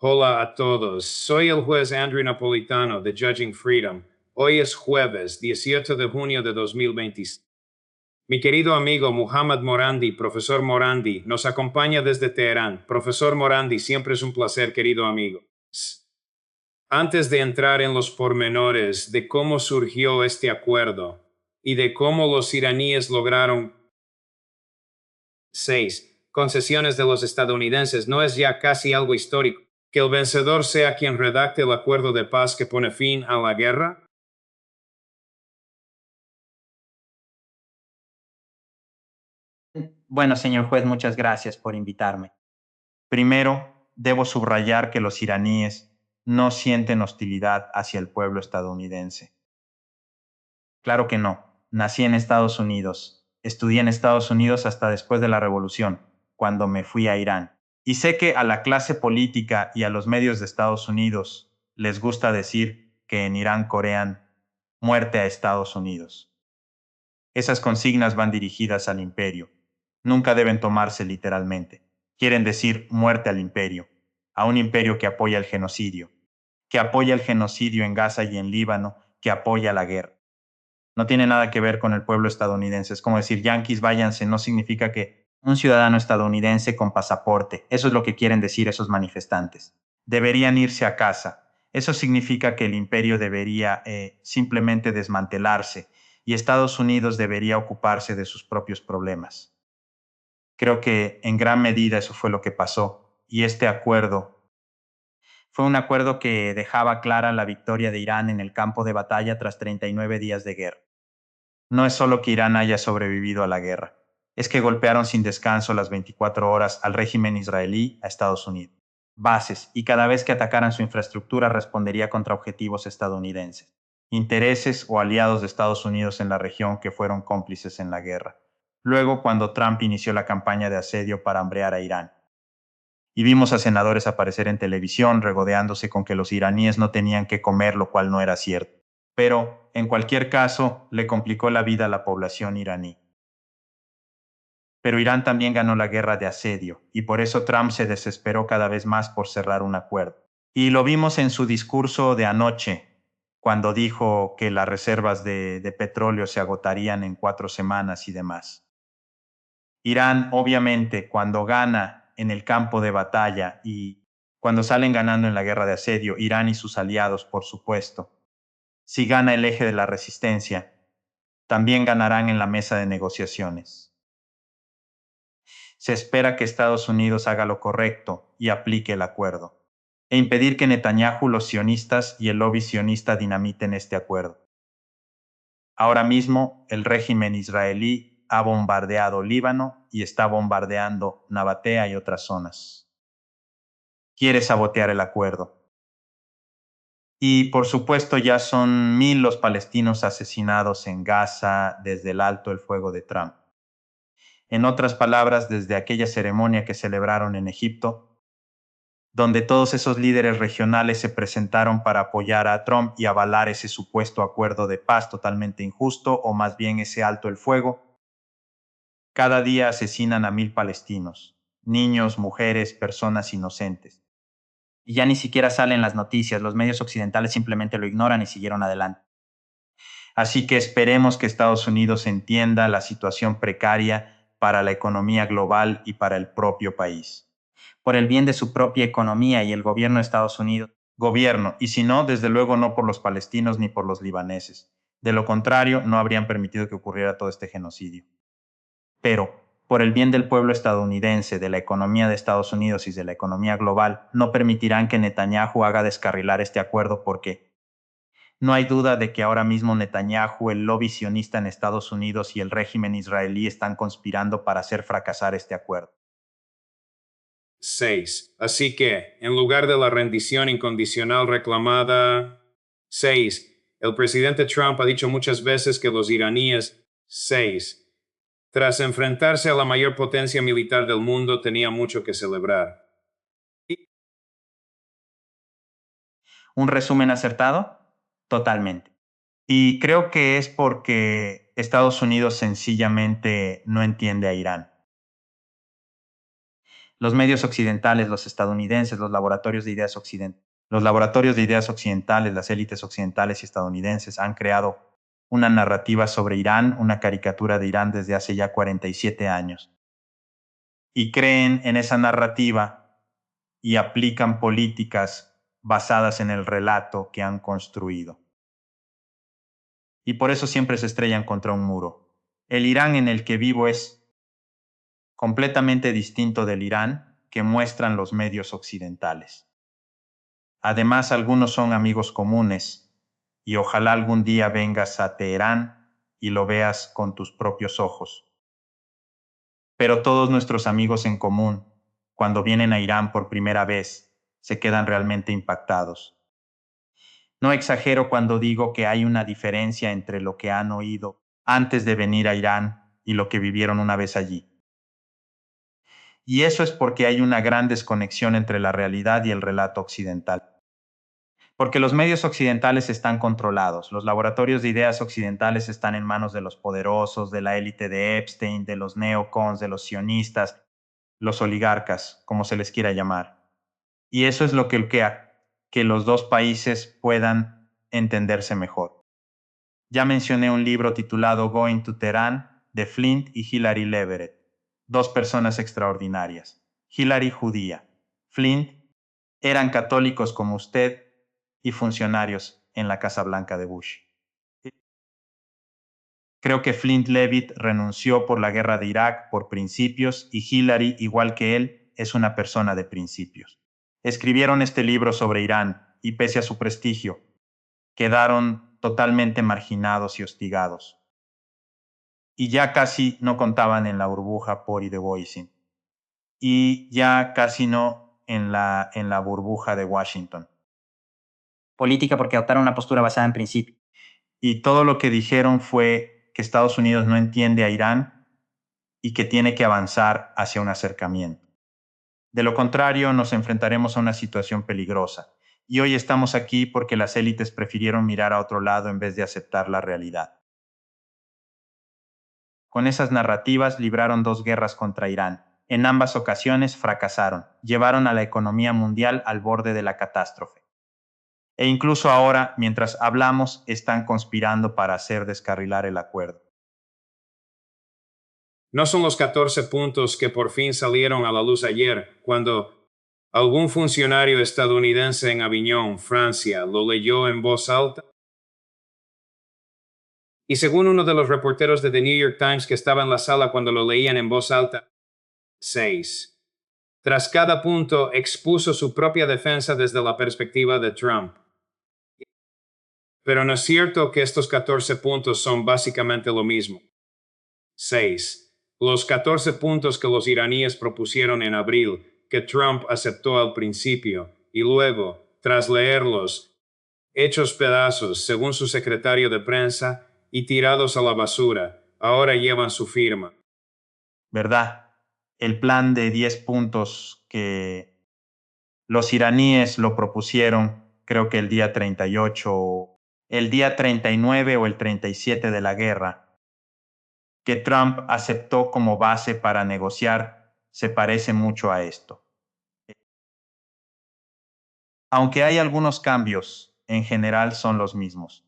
Hola a todos, soy el juez Andrew Napolitano de Judging Freedom. Hoy es jueves 18 de junio de 2020. Mi querido amigo Muhammad Morandi, profesor Morandi, nos acompaña desde Teherán. Profesor Morandi, siempre es un placer, querido amigo. Antes de entrar en los pormenores de cómo surgió este acuerdo y de cómo los iraníes lograron 6 concesiones de los estadounidenses, ¿no es ya casi algo histórico que el vencedor sea quien redacte el acuerdo de paz que pone fin a la guerra? Bueno, señor juez, muchas gracias por invitarme. Primero, debo subrayar que los iraníes no sienten hostilidad hacia el pueblo estadounidense. Claro que no. Nací en Estados Unidos. Estudié en Estados Unidos hasta después de la revolución, cuando me fui a Irán. Y sé que a la clase política y a los medios de Estados Unidos les gusta decir que en Irán corean muerte a Estados Unidos. Esas consignas van dirigidas al imperio. Nunca deben tomarse literalmente. Quieren decir muerte al imperio, a un imperio que apoya el genocidio, que apoya el genocidio en Gaza y en Líbano, que apoya la guerra. No tiene nada que ver con el pueblo estadounidense. Es como decir, yanquis, váyanse, no significa que un ciudadano estadounidense con pasaporte. Eso es lo que quieren decir esos manifestantes. Deberían irse a casa. Eso significa que el imperio debería simplemente desmantelarse y Estados Unidos debería ocuparse de sus propios problemas. Creo que en gran medida eso fue lo que pasó y este acuerdo fue un acuerdo que dejaba clara la victoria de Irán en el campo de batalla tras 39 días de guerra. No es solo que Irán haya sobrevivido a la guerra, es que golpearon sin descanso las 24 horas al régimen israelí, a Estados Unidos, bases, y cada vez que atacaran su infraestructura respondería contra objetivos estadounidenses, intereses o aliados de Estados Unidos en la región que fueron cómplices en la guerra. Luego, cuando Trump inició la campaña de asedio para hambrear a Irán, y vimos a senadores aparecer en televisión regodeándose con que los iraníes no tenían que comer, lo cual no era cierto. Pero, en cualquier caso, le complicó la vida a la población iraní. Pero Irán también ganó la guerra de asedio, y por eso Trump se desesperó cada vez más por cerrar un acuerdo. Y lo vimos en su discurso de anoche, cuando dijo que las reservas de petróleo se agotarían en 4 semanas y demás. Irán, obviamente, cuando gana en el campo de batalla y cuando salen ganando en la guerra de asedio, Irán y sus aliados, por supuesto, si gana el eje de la resistencia, también ganarán en la mesa de negociaciones. Se espera que Estados Unidos haga lo correcto y aplique el acuerdo, e impedir que Netanyahu, los sionistas y el lobby sionista dinamiten este acuerdo. Ahora mismo, el régimen israelí ha bombardeado Líbano y está bombardeando Nabatea y otras zonas. Quiere sabotear el acuerdo. Y por supuesto ya son 1000 los palestinos asesinados en Gaza desde el alto el fuego de Trump. En otras palabras, desde aquella ceremonia que celebraron en Egipto, donde todos esos líderes regionales se presentaron para apoyar a Trump y avalar ese supuesto acuerdo de paz totalmente injusto, o más bien ese alto el fuego, cada día asesinan a 1000 palestinos, niños, mujeres, personas inocentes. Y ya ni siquiera salen las noticias, los medios occidentales simplemente lo ignoran y siguieron adelante. Así que esperemos que Estados Unidos entienda la situación precaria para la economía global y para el propio país. Por el bien de su propia economía y el gobierno de Estados Unidos. Gobierno, y si no, desde luego no por los palestinos ni por los libaneses. De lo contrario, no habrían permitido que ocurriera todo este genocidio. Pero, por el bien del pueblo estadounidense, de la economía de Estados Unidos y de la economía global, no permitirán que Netanyahu haga descarrilar este acuerdo porque no hay duda de que ahora mismo Netanyahu, el lobby sionista en Estados Unidos y el régimen israelí están conspirando para hacer fracasar este acuerdo. 6. Así que, en lugar de la rendición incondicional reclamada, 6. El presidente Trump ha dicho muchas veces que los iraníes, 6. Tras enfrentarse a la mayor potencia militar del mundo, tenía mucho que celebrar. ¿Un resumen acertado? Totalmente. Y creo que es porque Estados Unidos sencillamente no entiende a Irán. Los medios occidentales, los estadounidenses, los laboratorios de ideas occidentales, las élites occidentales y estadounidenses han creado una narrativa sobre Irán, una caricatura de Irán desde hace ya 47 años. Y creen en esa narrativa y aplican políticas basadas en el relato que han construido. Y por eso siempre se estrellan contra un muro. El Irán en el que vivo es completamente distinto del Irán que muestran los medios occidentales. Además, algunos son amigos comunes, y ojalá algún día vengas a Teherán y lo veas con tus propios ojos. Pero todos nuestros amigos en común, cuando vienen a Irán por primera vez, se quedan realmente impactados. No exagero cuando digo que hay una diferencia entre lo que han oído antes de venir a Irán y lo que vivieron una vez allí. Y eso es porque hay una gran desconexión entre la realidad y el relato occidental. Porque los medios occidentales están controlados, los laboratorios de ideas occidentales están en manos de los poderosos, de la élite de Epstein, de los neocons, de los sionistas, los oligarcas, como se les quiera llamar. Y eso es lo que que los dos países puedan entenderse mejor. Ya mencioné un libro titulado Going to Tehran de Flint y Hilary Leverett, dos personas extraordinarias. Hilary judía, Flint eran católicos como usted y funcionarios en la Casa Blanca de Bush. Creo que Flint Levitt renunció por la guerra de Irak por principios y Hillary, igual que él, es una persona de principios. Escribieron este libro sobre Irán y pese a su prestigio, quedaron totalmente marginados y hostigados. Y ya casi no contaban en la burbuja Pori de Boycin. Y ya casi no en la burbuja de Washington. Política porque adoptaron una postura basada en principios. Y todo lo que dijeron fue que Estados Unidos no entiende a Irán y que tiene que avanzar hacia un acercamiento. De lo contrario, nos enfrentaremos a una situación peligrosa. Y hoy estamos aquí porque las élites prefirieron mirar a otro lado en vez de aceptar la realidad. Con esas narrativas libraron 2 guerras contra Irán. En ambas ocasiones fracasaron, llevaron a la economía mundial al borde de la catástrofe. E incluso ahora, mientras hablamos, están conspirando para hacer descarrilar el acuerdo. No son los 14 puntos que por fin salieron a la luz ayer, cuando algún funcionario estadounidense en Avignon, Francia, lo leyó en voz alta. Y según uno de los reporteros de The New York Times que estaba en la sala cuando lo leían en voz alta, 6. Tras cada punto expuso su propia defensa desde la perspectiva de Trump. Pero no es cierto que estos 14 puntos son básicamente lo mismo. 6. Los 14 puntos que los iraníes propusieron en abril, que Trump aceptó al principio, y luego, tras leerlos, hechos pedazos, según su secretario de prensa, y tirados a la basura, ahora llevan su firma. ¿Verdad? El plan de 10 puntos que los iraníes lo propusieron, creo que el día 38, el día 39 o el 37 de la guerra, que Trump aceptó como base para negociar, se parece mucho a esto. Aunque hay algunos cambios, en general son los mismos.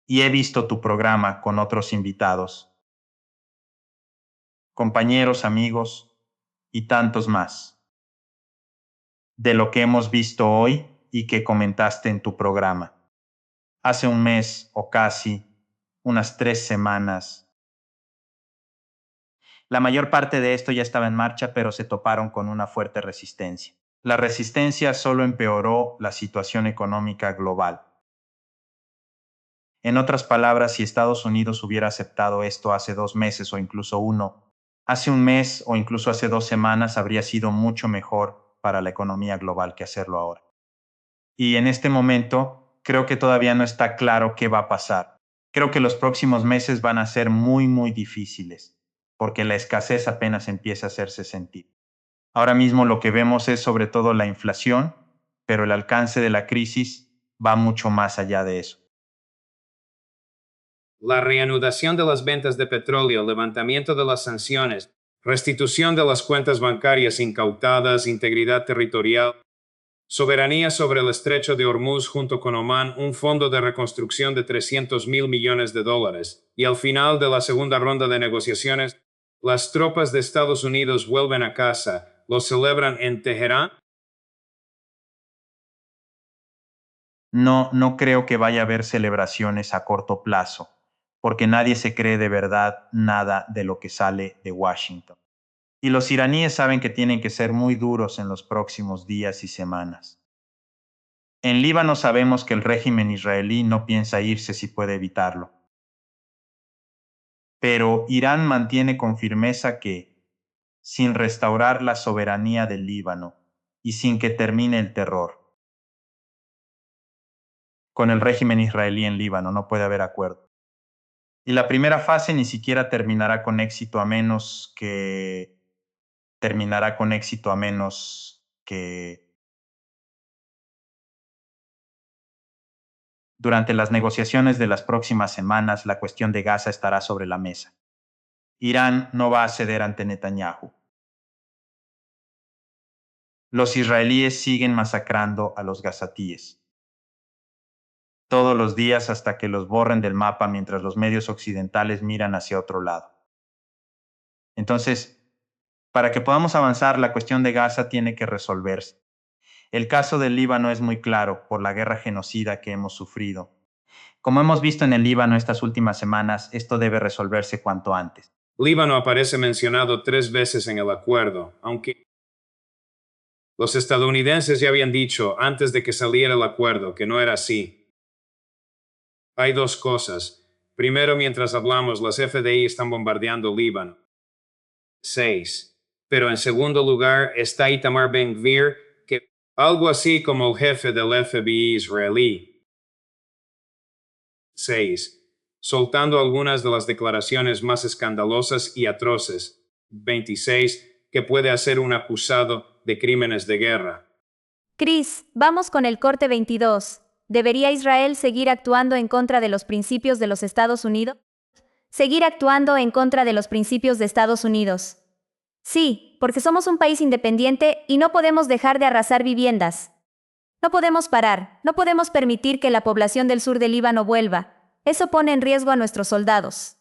Y he visto tu programa con otros invitados, compañeros, amigos y tantos más, de lo que hemos visto hoy y que comentaste en tu programa. Hace un mes o casi, unas 3 semanas. La mayor parte de esto ya estaba en marcha, pero se toparon con una fuerte resistencia. La resistencia solo empeoró la situación económica global. En otras palabras, si Estados Unidos hubiera aceptado esto hace 2 meses o incluso hace un mes o incluso hace 2 semanas, habría sido mucho mejor para la economía global que hacerlo ahora. Y en este momento, creo que todavía no está claro qué va a pasar. Creo que los próximos meses van a ser muy difíciles, porque la escasez apenas empieza a hacerse sentir. Ahora mismo lo que vemos es sobre todo la inflación, pero el alcance de la crisis va mucho más allá de eso. La reanudación de las ventas de petróleo, levantamiento de las sanciones, restitución de las cuentas bancarias incautadas, integridad territorial, soberanía sobre el estrecho de Hormuz junto con Omán, un fondo de reconstrucción de 300.000 millones de dólares. Y al final de la segunda ronda de negociaciones, las tropas de Estados Unidos vuelven a casa. ¿Lo celebran en Teherán? No, no creo que vaya a haber celebraciones a corto plazo, porque nadie se cree de verdad nada de lo que sale de Washington. Y los iraníes saben que tienen que ser muy duros en los próximos días y semanas. En Líbano sabemos que el régimen israelí no piensa irse si puede evitarlo. Pero Irán mantiene con firmeza que, sin restaurar la soberanía del Líbano y sin que termine el terror, con el régimen israelí en Líbano no puede haber acuerdo. Y la primera fase ni siquiera terminará con éxito a menos que durante las negociaciones de las próximas semanas la cuestión de Gaza estará sobre la mesa. Irán no va a ceder ante Netanyahu. Los israelíes siguen masacrando a los gazatíes todos los días hasta que los borren del mapa mientras los medios occidentales miran hacia otro lado. Entonces, para que podamos avanzar, la cuestión de Gaza tiene que resolverse. El caso del Líbano es muy claro por la guerra genocida que hemos sufrido. Como hemos visto en el Líbano estas últimas semanas, esto debe resolverse cuanto antes. Líbano aparece mencionado 3 veces en el acuerdo, aunque los estadounidenses ya habían dicho antes de que saliera el acuerdo que no era así. Hay 2 cosas. Primero, mientras hablamos, las FDI están bombardeando Líbano. 6. Pero en segundo lugar está Itamar Ben-Gvir, que algo así como el jefe del FBI israelí. 6. Soltando algunas de las declaraciones más escandalosas y atroces. 26. Que puede hacer un acusado de crímenes de guerra. Chris, vamos con el corte 22. ¿Debería Israel seguir actuando en contra de los principios de los Estados Unidos? Seguir actuando en contra de los principios de Estados Unidos. Sí, porque somos un país independiente y no podemos dejar de arrasar viviendas. No podemos parar, no podemos permitir que la población del sur del Líbano vuelva. Eso pone en riesgo a nuestros soldados.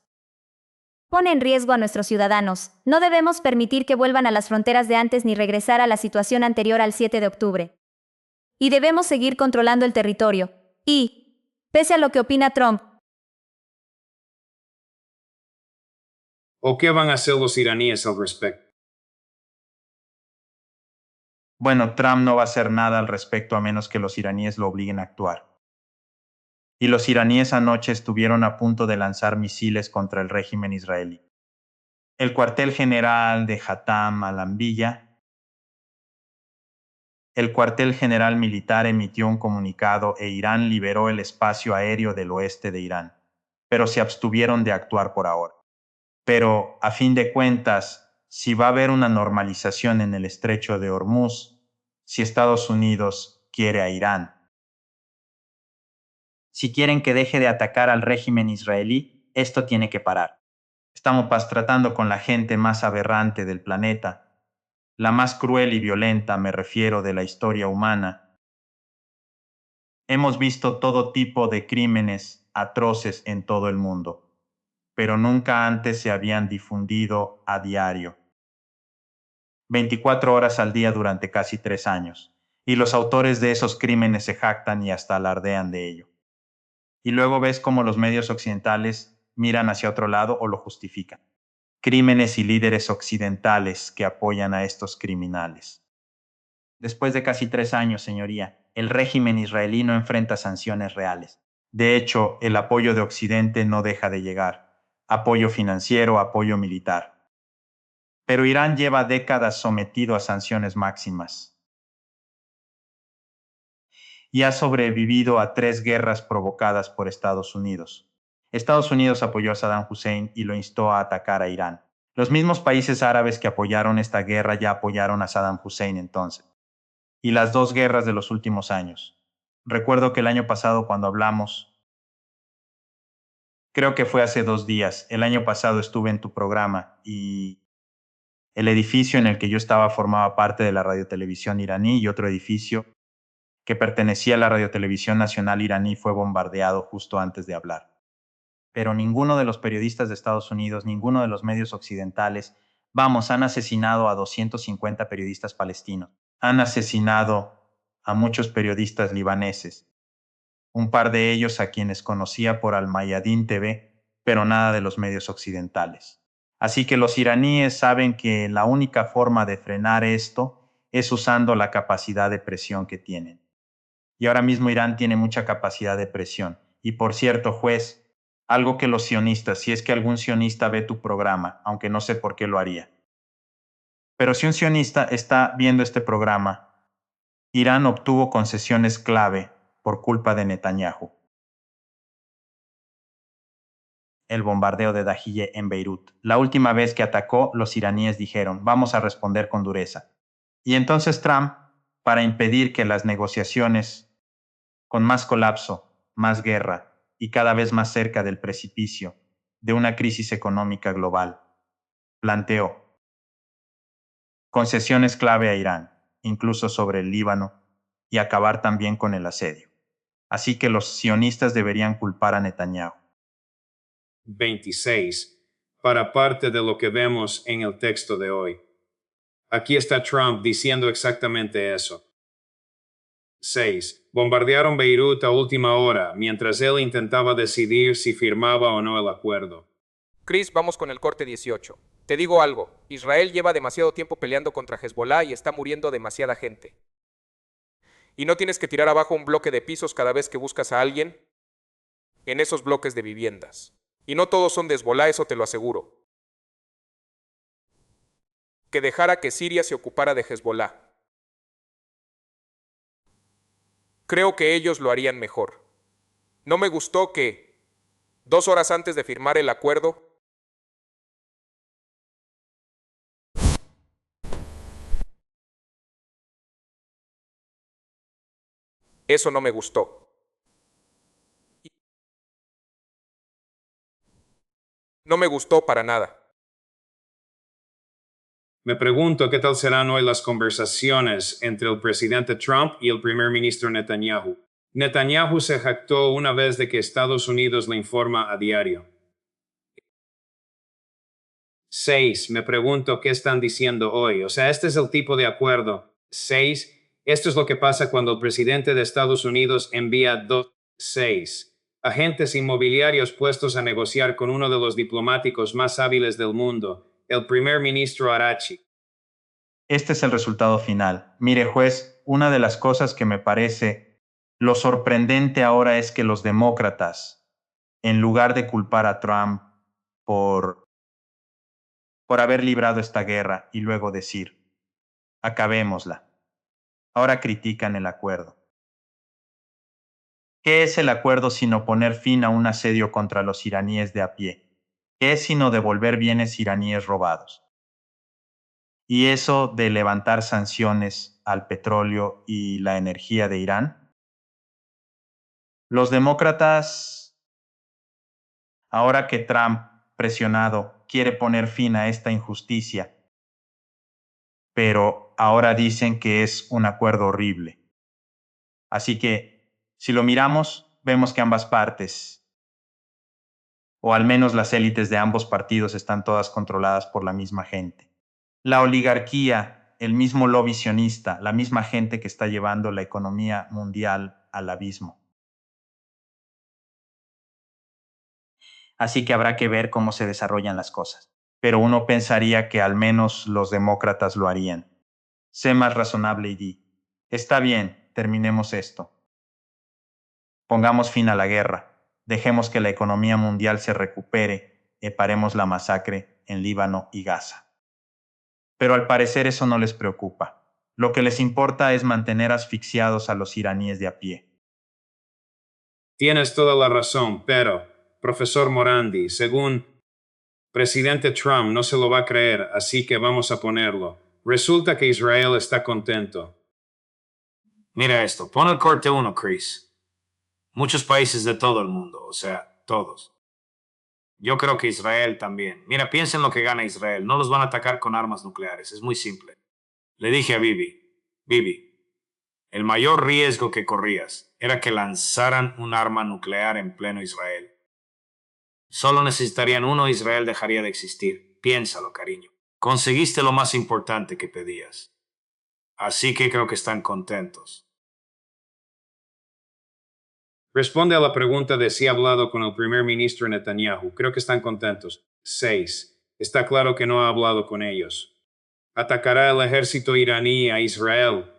Pone en riesgo a nuestros ciudadanos. No debemos permitir que vuelvan a las fronteras de antes ni regresar a la situación anterior al 7 de octubre. Y debemos seguir controlando el territorio. Y, pese a lo que opina Trump, ¿O qué van a hacer los iraníes al respecto? Bueno, Trump no va a hacer nada al respecto a menos que los iraníes lo obliguen a actuar. Y los iraníes anoche estuvieron a punto de lanzar misiles contra el régimen israelí. El cuartel general de Hatam al-Anbiya, el cuartel general militar emitió un comunicado e Irán liberó el espacio aéreo del oeste de Irán, pero se abstuvieron de actuar por ahora. Pero, a fin de cuentas, si va a haber una normalización en el estrecho de Hormuz, si Estados Unidos quiere a Irán. Si quieren que deje de atacar al régimen israelí, esto tiene que parar. Estamos tratando con la gente más aberrante del planeta, la más cruel y violenta, me refiero, de la historia humana. Hemos visto todo tipo de crímenes atroces en todo el mundo, pero nunca antes se habían difundido a diario. 24 horas al día durante casi 3 años. Y los autores de esos crímenes se jactan y hasta alardean de ello. Y luego ves cómo los medios occidentales miran hacia otro lado o lo justifican. Crímenes y líderes occidentales que apoyan a estos criminales. Después de casi 3 años, señoría, el régimen israelí no enfrenta sanciones reales. De hecho, el apoyo de Occidente no deja de llegar. Apoyo financiero, apoyo militar. Pero Irán lleva décadas sometido a sanciones máximas. Y ha sobrevivido a 3 guerras provocadas por Estados Unidos. Estados Unidos apoyó a Saddam Hussein y lo instó a atacar a Irán. Los mismos países árabes que apoyaron esta guerra ya apoyaron a Saddam Hussein entonces. Y las 2 guerras de los últimos años. Recuerdo que el año pasado cuando hablamos, creo que fue hace 2 días, el año pasado estuve en tu programa y El edificio en el que yo estaba formaba parte de la radiotelevisión iraní y otro edificio que pertenecía a la radiotelevisión nacional iraní fue bombardeado justo antes de hablar. Pero ninguno de los periodistas de Estados Unidos, ninguno de los medios occidentales, han asesinado a 250 periodistas palestinos. Han asesinado a muchos periodistas libaneses. Un par de ellos a quienes conocía por Al Mayadin TV, pero nada de los medios occidentales. Así que los iraníes saben que la única forma de frenar esto es usando la capacidad de presión que tienen. Y ahora mismo Irán tiene mucha capacidad de presión. Y por cierto, juez, algo que los sionistas, si es que algún sionista ve tu programa, aunque no sé por qué lo haría. Pero si un sionista está viendo este programa, Irán obtuvo concesiones clave por culpa de Netanyahu. El bombardeo de Dahiyeh en Beirut. La última vez que atacó, los iraníes dijeron, vamos a responder con dureza. Y entonces Trump, para impedir que las negociaciones, con más colapso, más guerra y cada vez más cerca del precipicio de una crisis económica global, planteó concesiones clave a Irán, incluso sobre el Líbano, y acabar también con el asedio. Así que los sionistas deberían culpar a Netanyahu. 26. Para parte de lo que vemos en el texto de hoy. Aquí está Trump diciendo exactamente eso. 6. Bombardearon Beirut a última hora, mientras él intentaba decidir si firmaba o no el acuerdo. Chris, vamos con el corte 18. Te digo algo, Israel lleva demasiado tiempo peleando contra Hezbollah y está muriendo demasiada gente. Y no tienes que tirar abajo un bloque de pisos cada vez que buscas a alguien en esos bloques de viviendas. Y no todos son de Hezbollah, eso te lo aseguro. Que dejara que Siria se ocupara de Hezbollah. Creo que ellos lo harían mejor. No me gustó que, 2 horas antes de firmar el acuerdo, eso no me gustó. No me gustó para nada. Me pregunto qué tal serán hoy las conversaciones entre el presidente Trump y el primer ministro Netanyahu. Netanyahu se jactó una vez de que Estados Unidos le informa a diario. 6. Me pregunto qué están diciendo hoy. O sea, este es el tipo de acuerdo. 6. Esto es lo que pasa cuando el presidente de Estados Unidos envía 6 agentes inmobiliarios puestos a negociar con uno de los diplomáticos más hábiles del mundo, el primer ministro Arachi. Este es el resultado final. Mire, juez, una de las cosas que me parece lo sorprendente ahora es que los demócratas, en lugar de culpar a Trump por haber librado esta guerra y luego decir, acabémosla, ahora critican el acuerdo. ¿Qué es el acuerdo sino poner fin a un asedio contra los iraníes de a pie? ¿Qué es sino devolver bienes iraníes robados? ¿Y eso de levantar sanciones al petróleo y la energía de Irán? Los demócratas, ahora que Trump, presionado, quiere poner fin a esta injusticia, pero ahora dicen que es un acuerdo horrible. Así que, si lo miramos, vemos que ambas partes, o al menos las élites de ambos partidos, están todas controladas por la misma gente. La oligarquía, el mismo lobby sionista, la misma gente que está llevando la economía mundial al abismo. Así que habrá que ver cómo se desarrollan las cosas. Pero uno pensaría que al menos los demócratas lo harían. Sé más razonable y di, está bien, terminemos esto. Pongamos fin a la guerra, dejemos que la economía mundial se recupere y paremos la masacre en Líbano y Gaza. Pero al parecer eso no les preocupa. Lo que les importa es mantener asfixiados a los iraníes de a pie. Tienes toda la razón, pero, profesor Morandi, según presidente Trump no se lo va a creer, así que vamos a ponerlo. Resulta que Israel está contento. Mira esto, pon el corte 1, Chris. Muchos países de todo el mundo, o sea, todos, Yo creo que Israel también. Mira, piensa en lo que gana Israel. No los van a atacar con armas nucleares. Es muy simple. Le dije a Bibi, el mayor riesgo que corrías era que lanzaran un arma nuclear en pleno Israel. Solo necesitarían uno y Israel dejaría de existir. Piénsalo, cariño. Conseguiste lo más importante que pedías. Así que creo que están contentos. Responde a la pregunta de si ha hablado con el primer ministro Netanyahu. Creo que están contentos. 6. Está claro que no ha hablado con ellos. Atacará el ejército iraní a Israel.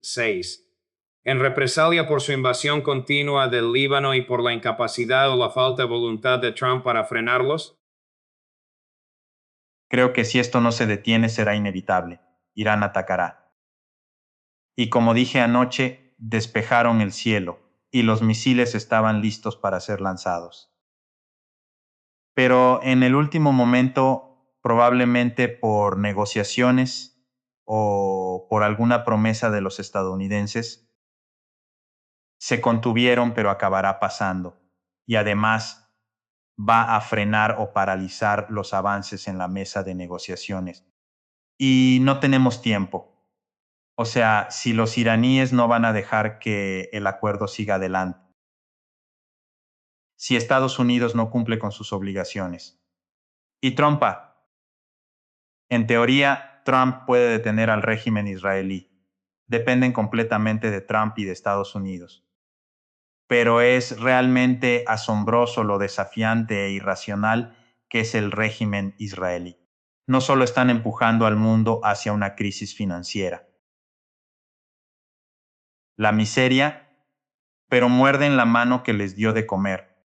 6. En represalia por su invasión continua del Líbano y por la incapacidad o la falta de voluntad de Trump para frenarlos. Creo que si esto no se detiene será inevitable. Irán atacará. Y como dije anoche, despejaron el cielo y los misiles estaban listos para ser lanzados. Pero en el último momento, probablemente por negociaciones o por alguna promesa de los estadounidenses, se contuvieron, pero acabará pasando. Y además va a frenar o paralizar los avances en la mesa de negociaciones. Y no tenemos tiempo. O sea, si los iraníes no van a dejar que el acuerdo siga adelante. Si Estados Unidos no cumple con sus obligaciones. Y Trumpa. En teoría, Trump puede detener al régimen israelí. Dependen completamente de Trump y de Estados Unidos. Pero es realmente asombroso lo desafiante e irracional que es el régimen israelí. No solo están empujando al mundo hacia una crisis financiera, la miseria, pero muerden la mano que les dio de comer.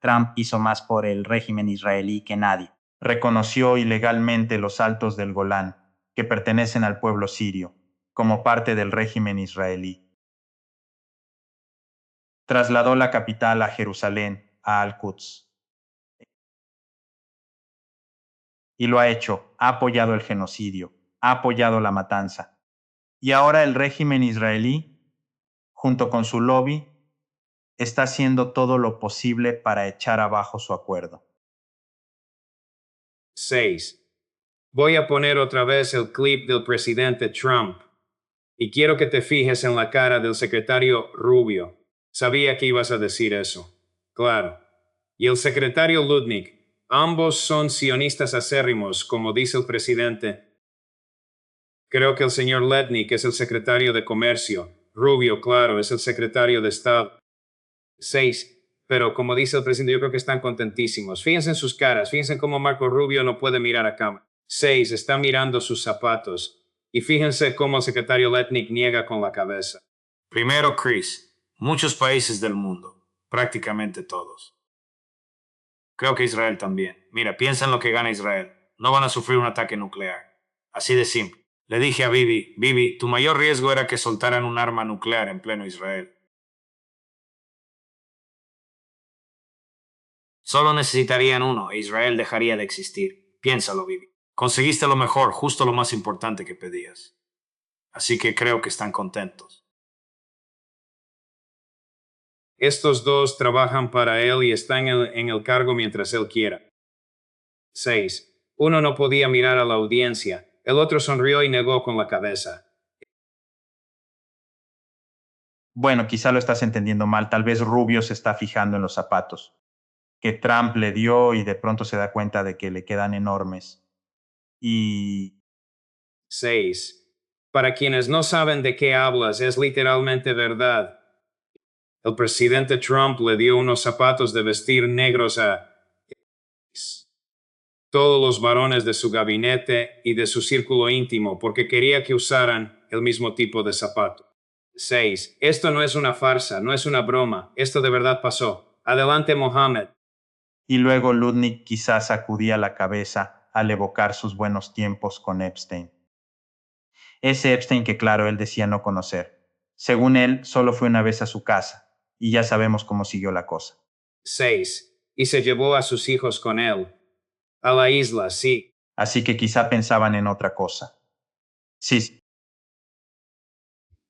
Trump hizo más por el régimen israelí que nadie. Reconoció ilegalmente los altos del Golán, que pertenecen al pueblo sirio, como parte del régimen israelí. Trasladó la capital a Jerusalén, a Al-Quds. Y lo ha hecho, ha apoyado el genocidio, ha apoyado la matanza. Y ahora el régimen israelí, junto con su lobby, está haciendo todo lo posible para echar abajo su acuerdo. 6. Voy a poner otra vez el clip del presidente Trump. Y quiero que te fijes en la cara del secretario Rubio. Sabía que ibas a decir eso. Claro. Y el secretario Lutnick. Ambos son sionistas acérrimos, como dice el presidente. Creo que el señor Letnick es el secretario de Comercio. Rubio, claro, es el secretario de Estado. 6. Pero como dice el presidente, yo creo que están contentísimos. Fíjense en sus caras, fíjense cómo Marco Rubio no puede mirar a cámara. 6. Está mirando sus zapatos. Y fíjense cómo el secretario Letnick niega con la cabeza. Primero, Chris, muchos países del mundo, prácticamente todos. Creo que Israel también. Mira, piensa en lo que gana Israel. No van a sufrir un ataque nuclear. Así de simple. Le dije a Bibi, tu mayor riesgo era que soltaran un arma nuclear en pleno Israel. Solo necesitarían uno e Israel dejaría de existir. Piénsalo, Bibi. Conseguiste lo mejor, justo lo más importante que pedías. Así que creo que están contentos. Estos dos trabajan para él y están en el cargo mientras él quiera. 6. Uno no podía mirar a la audiencia. El otro sonrió y negó con la cabeza. Bueno, quizá lo estás entendiendo mal. Tal vez Rubio se está fijando en los zapatos que Trump le dio y de pronto se da cuenta de que le quedan enormes. Y 6. Para quienes no saben de qué hablas, es literalmente verdad. El presidente Trump le dio unos zapatos de vestir negros a todos los varones de su gabinete y de su círculo íntimo porque quería que usaran el mismo tipo de zapato. 6. Esto no es una farsa, no es una broma. Esto de verdad pasó. Adelante, Mohammed. y luego Lutnick quizás sacudía la cabeza al evocar sus buenos tiempos con Epstein. Ese Epstein que claro él decía no conocer. Según él, solo fue una vez a su casa, y ya sabemos cómo siguió la cosa. 6. Y se llevó a sus hijos con él. A la isla, sí. Así que quizá pensaban en otra cosa. Sí,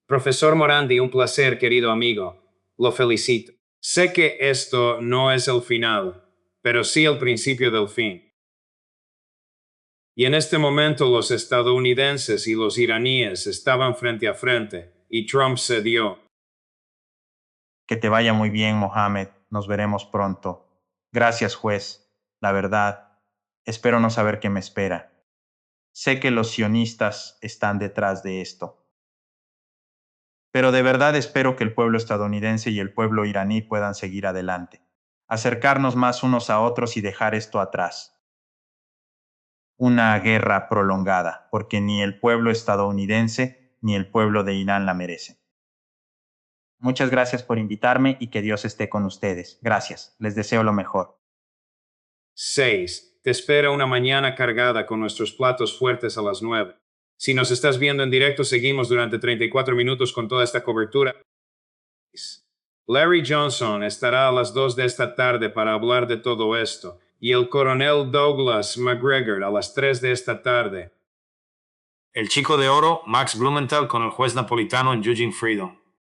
Profesor Morandi, un placer, querido amigo. Lo felicito. Sé que esto no es el final, pero sí el principio del fin. Y en este momento los estadounidenses y los iraníes estaban frente a frente, y Trump cedió. Que te vaya muy bien, Mohammed. Nos veremos pronto. Gracias, juez. La verdad, espero no saber qué me espera. Sé que los sionistas están detrás de esto. Pero de verdad espero que el pueblo estadounidense y el pueblo iraní puedan seguir adelante, acercarnos más unos a otros y dejar esto atrás. Una guerra prolongada, porque ni el pueblo estadounidense ni el pueblo de Irán la merecen. Muchas gracias por invitarme y que Dios esté con ustedes. Gracias. Les deseo lo mejor. 6. Te espera una mañana cargada con nuestros platos fuertes a las 9. Si nos estás viendo en directo, seguimos durante 34 minutos con toda esta cobertura. Larry Johnson estará a las 2 de esta tarde para hablar de todo esto, y el coronel Douglas McGregor a las 3 de esta tarde. El chico de oro, Max Blumenthal, con el juez napolitano en Judging Freedom.